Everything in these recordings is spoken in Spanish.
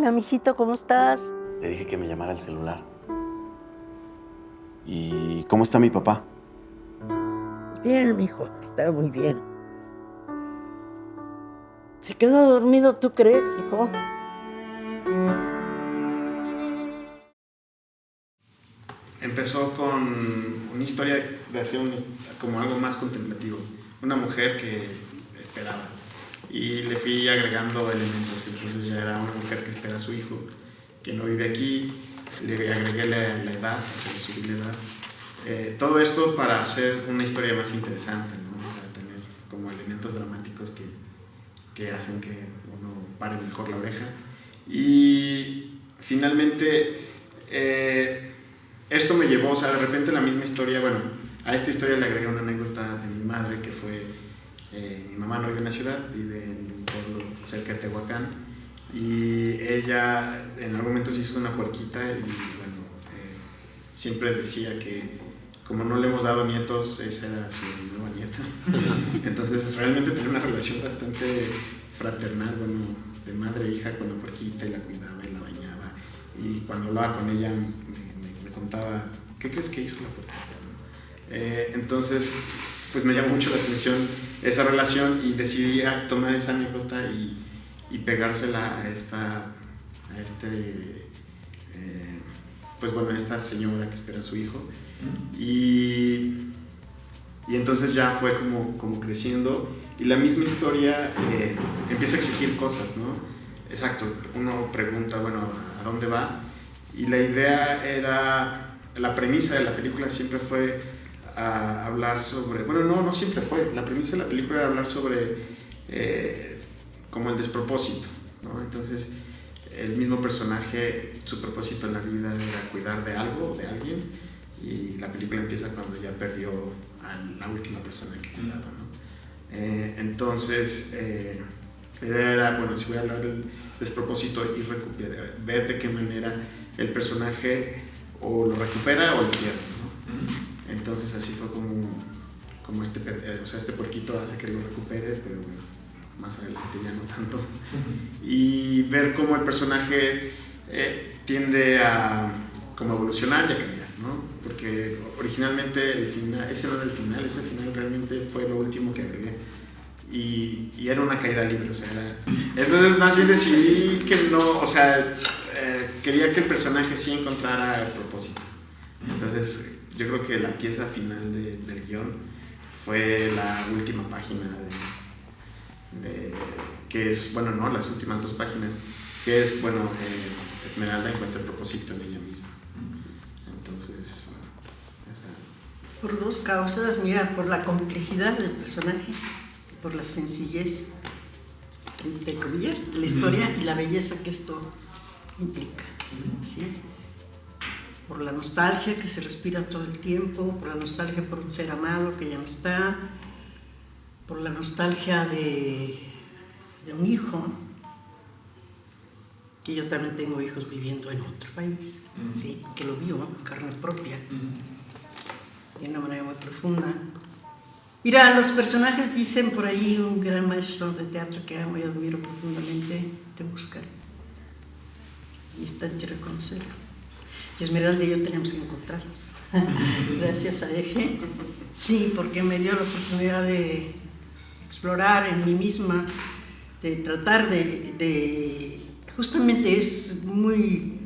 Hola, mijito, ¿cómo estás? Le dije que me llamara al celular. ¿Y cómo está mi papá? Bien, mijo, está muy bien. ¿Se quedó dormido, tú crees, hijo? Empezó con una historia de hacer como algo más contemplativo. Una mujer que esperaba. Y le fui agregando elementos. Entonces ya era una mujer que espera a su hijo, que no vive aquí. Le agregué la edad, o sea, le subí la edad. Todo esto para hacer una historia más interesante, ¿no? Para tener como elementos dramáticos que hacen que uno pare mejor la oreja. Y finalmente esto me llevó, o sea, de repente la misma historia, bueno, a esta historia le agregué una anécdota de mi madre, que fue, mi mamá no vive en la ciudad, vive en un pueblo cerca de Tehuacán, y ella en algún momento se hizo una puerquita y bueno, siempre decía que como no le hemos dado nietos, esa era su nueva nieta. Entonces realmente tenía una relación bastante fraternal, bueno, de madre e hija con la puerquita, y la cuidaba y la bañaba, y cuando hablaba con ella me contaba, ¿qué crees que hizo la puerquita? Entonces, pues me llamó mucho la atención esa relación y decidí tomar esa anécdota y pegársela a esta señora que espera a su hijo. Y entonces ya fue como creciendo, y la misma historia empieza a exigir cosas, ¿no? Exacto, uno pregunta, bueno, ¿a dónde va? Y la idea era, la premisa de la película siempre fue hablar sobre, bueno, no siempre fue, la premisa de la película era hablar sobre como el despropósito, ¿no? Entonces el mismo personaje, su propósito en la vida era cuidar de algo, de alguien, y la película empieza cuando ya perdió a la última persona que cuidaba, ¿no? Entonces la idea era, bueno, si voy a hablar del despropósito y ver de qué manera el personaje o lo recupera o lo pierde, ¿no? Entonces así fue como este puerquito hace que lo recupere, pero bueno, más adelante ya no tanto. Y ver cómo el personaje tiende a como evolucionar y a cambiar, ¿no? Porque originalmente el final, ese no era el final, ese final realmente fue lo último que agregué. Y era una caída libre, o sea, entonces más bien decidí que no, o sea, quería que el personaje sí encontrara el propósito. Entonces yo creo que la pieza final del guión fue la última página que es, bueno, no, las últimas 2 páginas, que es, bueno, Esmeralda encuentra el propósito en ella misma. Entonces, bueno, esa... Por 2 causas, mira, por la complejidad del personaje, por la sencillez, entre comillas, de la historia y la belleza que esto implica, ¿sí? Por la nostalgia que se respira todo el tiempo, por la nostalgia por un ser amado que ya no está, por la nostalgia de un hijo, que yo también tengo hijos viviendo en otro país, ¿sí? Que lo vivo en carne propia, de una manera muy profunda. Mira, los personajes dicen por ahí, un gran maestro de teatro que amo y admiro profundamente, te buscan. Y está en reconocerlo. Y Esmeralda y yo tenemos que encontrarnos. Gracias a Eje. Sí, porque me dio la oportunidad de explorar en mí misma, de tratar de justamente es muy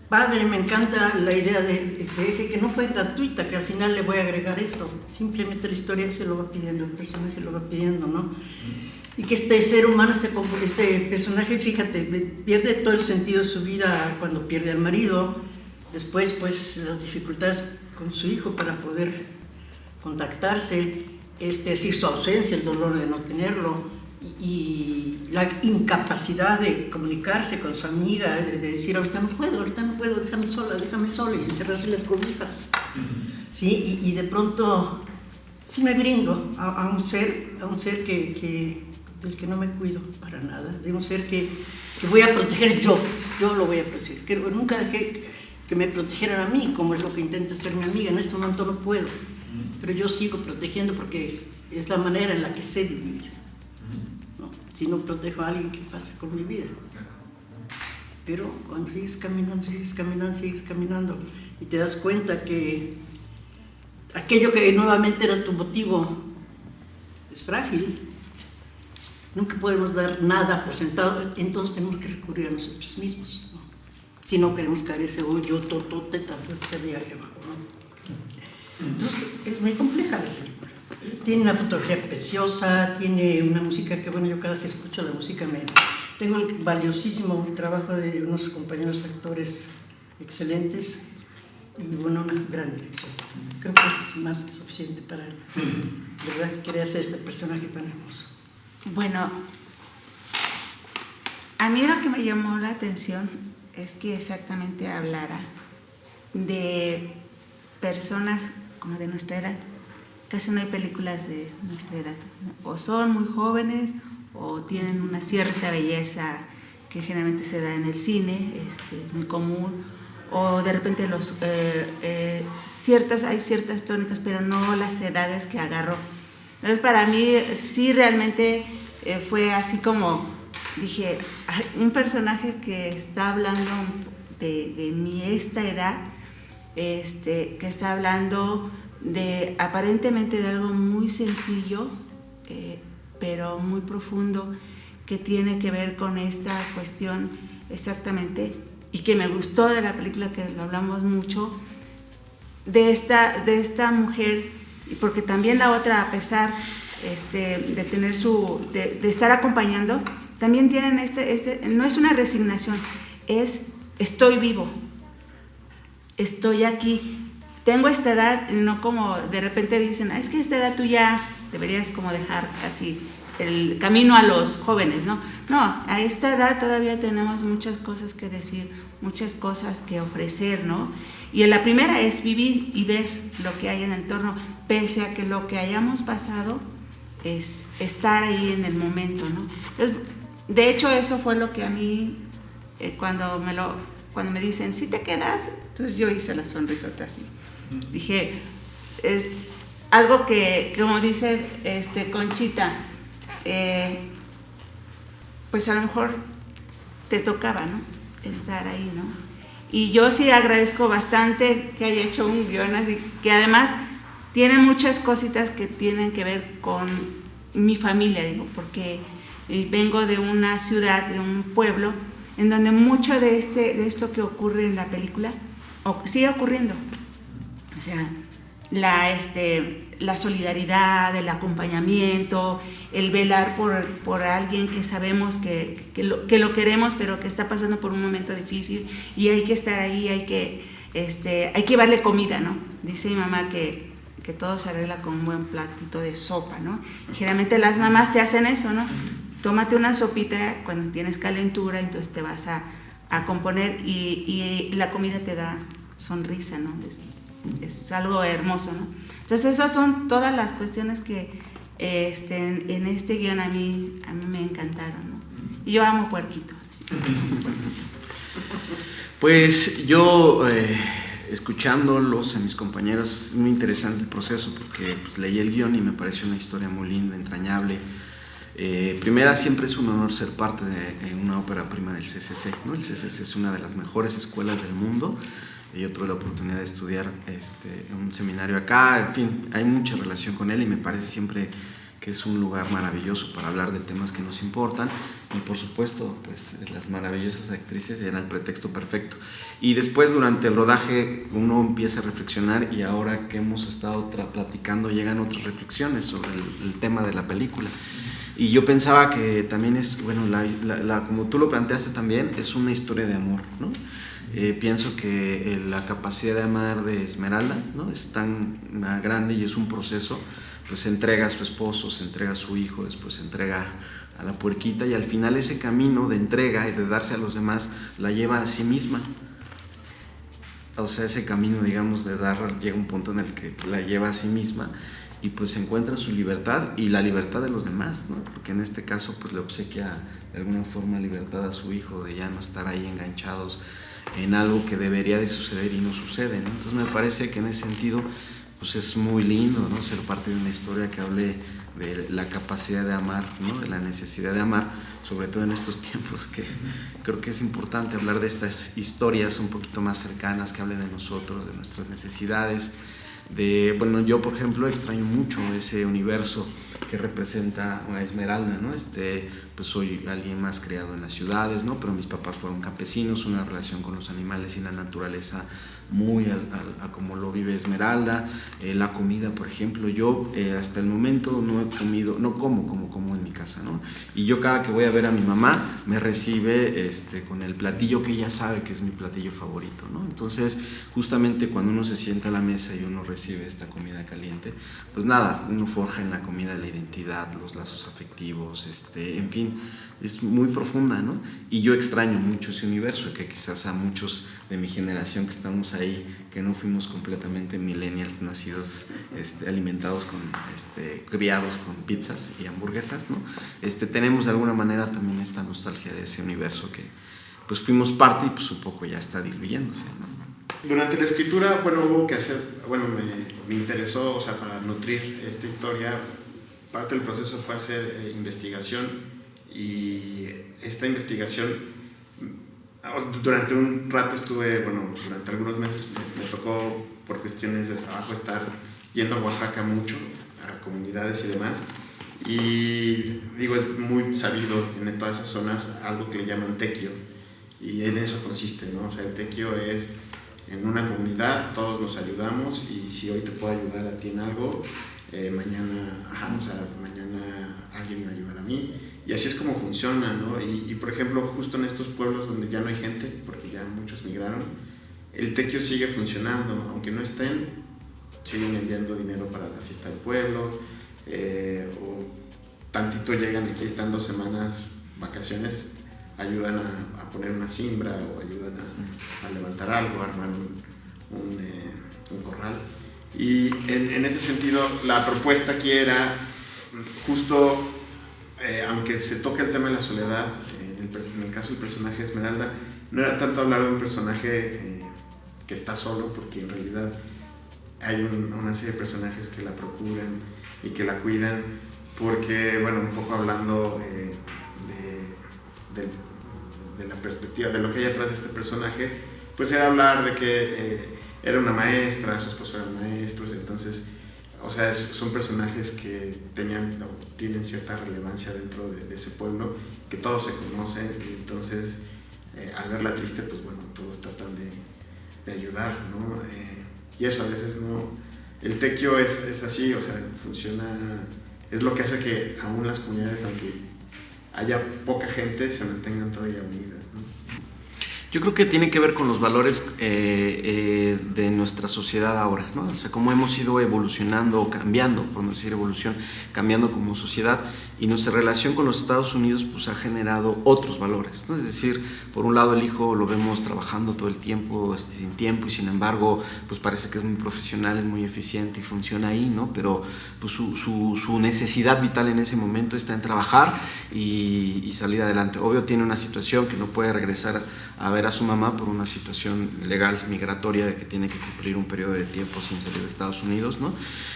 padre, me encanta la idea de Eje, que no fue gratuita, que al final le voy a agregar esto, simplemente la historia se lo va pidiendo, el personaje lo va pidiendo, ¿no? Y que este ser humano, este personaje, fíjate, pierde todo el sentido de su vida cuando pierde al marido, después pues las dificultades con su hijo para poder contactarse, es decir, su ausencia, el dolor de no tenerlo, y la incapacidad de comunicarse con su amiga, de decir ahorita no puedo, déjame sola, y cerrarse las cobijas, ¿sí? Y de pronto sí me brindo a un ser del que no me cuido para nada, de un ser que voy a proteger yo lo voy a proteger, que nunca dejé que me protegieran a mí, como es lo que intenta hacer mi amiga. En este momento no puedo, pero yo sigo protegiendo porque es la manera en la que sé vivir, ¿no? Si no protejo a alguien, ¿qué pasa con mi vida? Pero cuando sigues caminando y te das cuenta que aquello que nuevamente era tu motivo es frágil, nunca podemos dar nada por sentado, entonces tenemos que recurrir a nosotros mismos, ¿no? Si no queremos caer ese hoyo totote tanto que se ve ahí abajo, ¿no? Entonces es muy compleja la película. Tiene una fotografía preciosa, tiene una música que, bueno, yo cada que escucho la música tengo el valiosísimo trabajo de unos compañeros actores excelentes y, bueno, una gran dirección. Creo que es más que suficiente para, ¿verdad?, querer hacer este personaje tan hermoso. Bueno, a mí lo que me llamó la atención es que exactamente hablara de personas como de nuestra edad. Casi no hay películas de nuestra edad. O son muy jóvenes o tienen una cierta belleza que generalmente se da en el cine, muy común, o de repente hay ciertas tónicas, pero no las edades que agarró. Entonces para mí sí realmente fue así como, dije, un personaje que está hablando de esta edad, que está hablando aparentemente de algo muy sencillo, pero muy profundo, que tiene que ver con esta cuestión exactamente, y que me gustó de la película, que lo hablamos mucho, de esta mujer, porque también la otra, a pesar de tener de estar acompañando, también tienen no es una resignación, es estoy vivo, estoy aquí, tengo esta edad, no como de repente dicen, es que a esta edad tú ya deberías como dejar casi el camino a los jóvenes, ¿no? No, a esta edad todavía tenemos muchas cosas que decir, muchas cosas que ofrecer, ¿no? Y la primera es vivir y ver lo que hay en el entorno, pese a que lo que hayamos pasado es estar ahí en el momento, ¿no? Entonces, de hecho, eso fue lo que a mí, cuando me dicen, ¿sí te quedas? Entonces yo hice la sonrisota así. Dije, es algo que, como dice Conchita, pues a lo mejor te tocaba, ¿no?, estar ahí, ¿no? Y yo sí agradezco bastante que haya hecho un guión así, que además tiene muchas cositas que tienen que ver con mi familia, digo, porque vengo de una ciudad, de un pueblo, en donde mucho de esto que ocurre en la película sigue ocurriendo. O sea, la solidaridad, el acompañamiento, el velar por alguien que sabemos que lo queremos, pero que está pasando por un momento difícil, y hay que estar ahí, hay que llevarle comida, ¿no? Dice mi mamá que todo se arregla con un buen platito de sopa, ¿no? Y generalmente las mamás te hacen eso, ¿no? Tómate una sopita cuando tienes calentura, entonces te vas a componer, y la comida te da sonrisa, ¿no? Es algo hermoso, ¿no? Entonces esas son todas las cuestiones que en este guión a mí me encantaron, ¿no? Y yo amo Puerquito. ¿Sí? Pues yo, escuchándolos a mis compañeros, es muy interesante el proceso, porque pues, leí el guión y me pareció una historia muy linda, entrañable. Primera, siempre es un honor ser parte de una ópera prima del CCC, ¿no? El CCC es una de las mejores escuelas del mundo. Yo tuve la oportunidad de estudiar un seminario acá, en fin, hay mucha relación con él, y me parece siempre que es un lugar maravilloso para hablar de temas que nos importan, y por supuesto, pues las maravillosas actrices eran el pretexto perfecto. Y después, durante el rodaje, uno empieza a reflexionar, y ahora que hemos estado platicando, llegan otras reflexiones sobre el tema de la película. Y yo pensaba que también es, bueno, como tú lo planteaste también, es una historia de amor, ¿no? Pienso que la capacidad de amar de Esmeralda, ¿no?, es tan grande, y es un proceso, pues se entrega a su esposo, se entrega a su hijo, después se entrega a la Puerquita, y al final ese camino de entrega y de darse a los demás la lleva a sí misma. O sea, ese camino, digamos, de dar, llega un punto en el que la lleva a sí misma, y pues encuentra su libertad y la libertad de los demás, ¿no? Porque en este caso pues le obsequia de alguna forma libertad a su hijo, de ya no estar ahí enganchados en algo que debería de suceder y no sucede, ¿no? Entonces me parece que en ese sentido pues es muy lindo, ¿no? Ser parte de una historia que hable de la capacidad de amar, ¿no? De la necesidad de amar, sobre todo en estos tiempos, que creo que es importante hablar de estas historias un poquito más cercanas, que hablen de nosotros, de nuestras necesidades. Bueno, yo por ejemplo extraño mucho ese universo que representa a Esmeralda, ¿no? Pues soy alguien más criado en las ciudades, ¿no? Pero mis papás fueron campesinos, una relación con los animales y la naturaleza muy a como lo vive Esmeralda. La comida, por ejemplo, yo hasta el momento no he comido, no como en mi casa, ¿no? Y yo cada que voy a ver a mi mamá me recibe con el platillo que ella sabe que es mi platillo favorito, ¿no? Entonces, justamente cuando uno se sienta a la mesa y uno recibe esta comida caliente, pues nada, uno forja en la comida la identidad, los lazos afectivos, en fin, es muy profunda, ¿no? Y yo extraño mucho ese universo, que quizás a muchos de mi generación que estamos ahí, que no fuimos completamente millennials, nacidos, alimentados con, criados con pizzas y hamburguesas, ¿no? Tenemos de alguna manera también esta nostalgia de ese universo que pues fuimos parte y pues un poco ya está diluyéndose, ¿no? Durante la escritura, bueno, hubo que hacer, bueno, me interesó, o sea, para nutrir esta historia, parte del proceso fue hacer investigación, y esta investigación, durante un rato estuve, bueno, durante algunos meses me tocó por cuestiones de trabajo estar yendo a Oaxaca mucho, a comunidades y demás, y digo, es muy sabido en todas esas zonas algo que le llaman tequio, y en eso consiste, ¿no? O sea, el tequio es en una comunidad, todos nos ayudamos, y si hoy te puedo ayudar a ti en algo, mañana alguien me ayudará a mí, y así es como funciona, ¿no? Y por ejemplo, justo en estos pueblos donde ya no hay gente, porque ya muchos migraron, el tequio sigue funcionando, aunque no estén, siguen enviando dinero para la fiesta del pueblo, o tantito llegan aquí, están 2 semanas vacaciones, ayudan a poner una siembra o ayudan a levantar algo, a armar un corral. Y en ese sentido, la propuesta aquí era justo, aunque se toca el tema de la soledad, en el caso del personaje de Esmeralda, no era tanto hablar de un personaje que está solo, porque en realidad hay una serie de personajes que la procuran y que la cuidan, porque, bueno, un poco hablando de la perspectiva, de lo que hay atrás de este personaje, pues era hablar de que era una maestra, su esposo eran maestros, entonces, o sea, son personajes que tienen cierta relevancia dentro de ese pueblo, que todos se conocen, y entonces, al verla triste, pues bueno, todos tratan de ayudar, ¿no? Y eso a veces no, el tequio es así, o sea, funciona, es lo que hace que aún las comunidades, aunque haya poca gente, se mantengan todavía unidas, ¿no? Yo creo que tiene que ver con los valores de nuestra sociedad ahora, ¿no? O sea, cómo hemos ido evolucionando o cambiando, por no decir evolución, cambiando como sociedad, y nuestra relación con los Estados Unidos pues ha generado otros valores, ¿no? Es decir, por un lado el hijo lo vemos trabajando todo el tiempo, sin tiempo, y sin embargo pues parece que es muy profesional, es muy eficiente y funciona ahí, ¿no? Pero pues su necesidad vital en ese momento está en trabajar y salir adelante. Obvio tiene una situación que no puede regresar a ver a su mamá por una situación legal migratoria de que tiene que cumplir un periodo de tiempo sin salir de Estados Unidos, ¿no?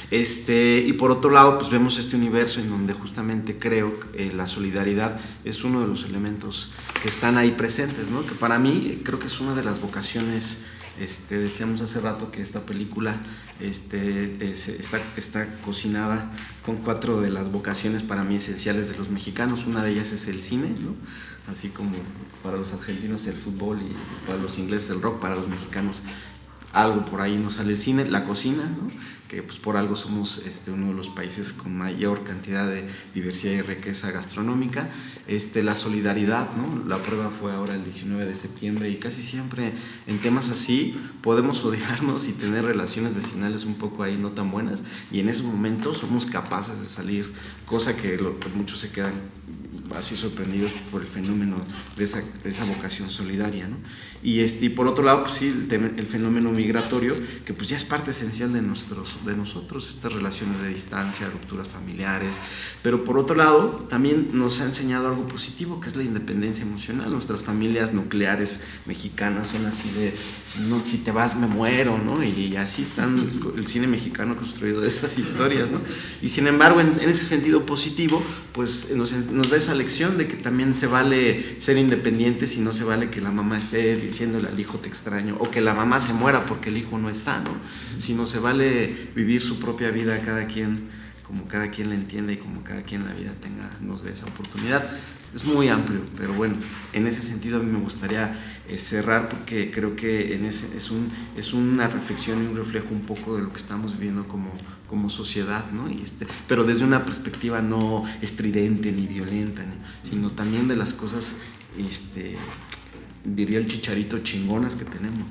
Y por otro lado pues vemos este universo en donde justamente creo que la solidaridad es uno de los elementos que están ahí presentes, ¿no? Que para mí creo que es una de las vocaciones. Decíamos hace rato que esta película está cocinada con 4 de las vocaciones para mí esenciales de los mexicanos. Una de ellas es el cine, ¿no? Así como para los argentinos el fútbol y para los ingleses el rock, para los mexicanos algo por ahí nos sale el cine, la cocina, ¿no? Que pues por algo somos uno de los países con mayor cantidad de diversidad y riqueza gastronómica, la solidaridad, ¿no? La prueba fue ahora el 19 de septiembre y casi siempre en temas así podemos odiarnos y tener relaciones vecinales un poco ahí no tan buenas, y en esos momentos somos capaces de salir, cosa que muchos se quedan así sorprendidos por el fenómeno de esa vocación solidaria, ¿no? Y por otro lado, pues sí, el fenómeno migratorio, que pues ya es parte esencial de nosotros, estas relaciones de distancia, rupturas familiares, pero por otro lado, también nos ha enseñado algo positivo, que es la independencia emocional. Nuestras familias nucleares mexicanas son así de, si te vas me muero, ¿no? Y así están el cine mexicano construido de esas historias, ¿no? Y sin embargo, en ese sentido positivo, pues nos da esa lección de que también se vale ser independientes y no se vale que la mamá esté diciéndole al hijo te extraño, o que la mamá se muera porque el hijo no está, ¿no? Sino se vale vivir su propia vida cada quien, como cada quien la entiende y como cada quien en la vida nos dé esa oportunidad. Es muy amplio, pero bueno, en ese sentido a mí me gustaría cerrar, porque creo que es una reflexión y un reflejo un poco de lo que estamos viviendo como sociedad, ¿no? Pero desde una perspectiva no estridente ni violenta, sino también de las cosas, diría el Chicharito, chingonas que tenemos.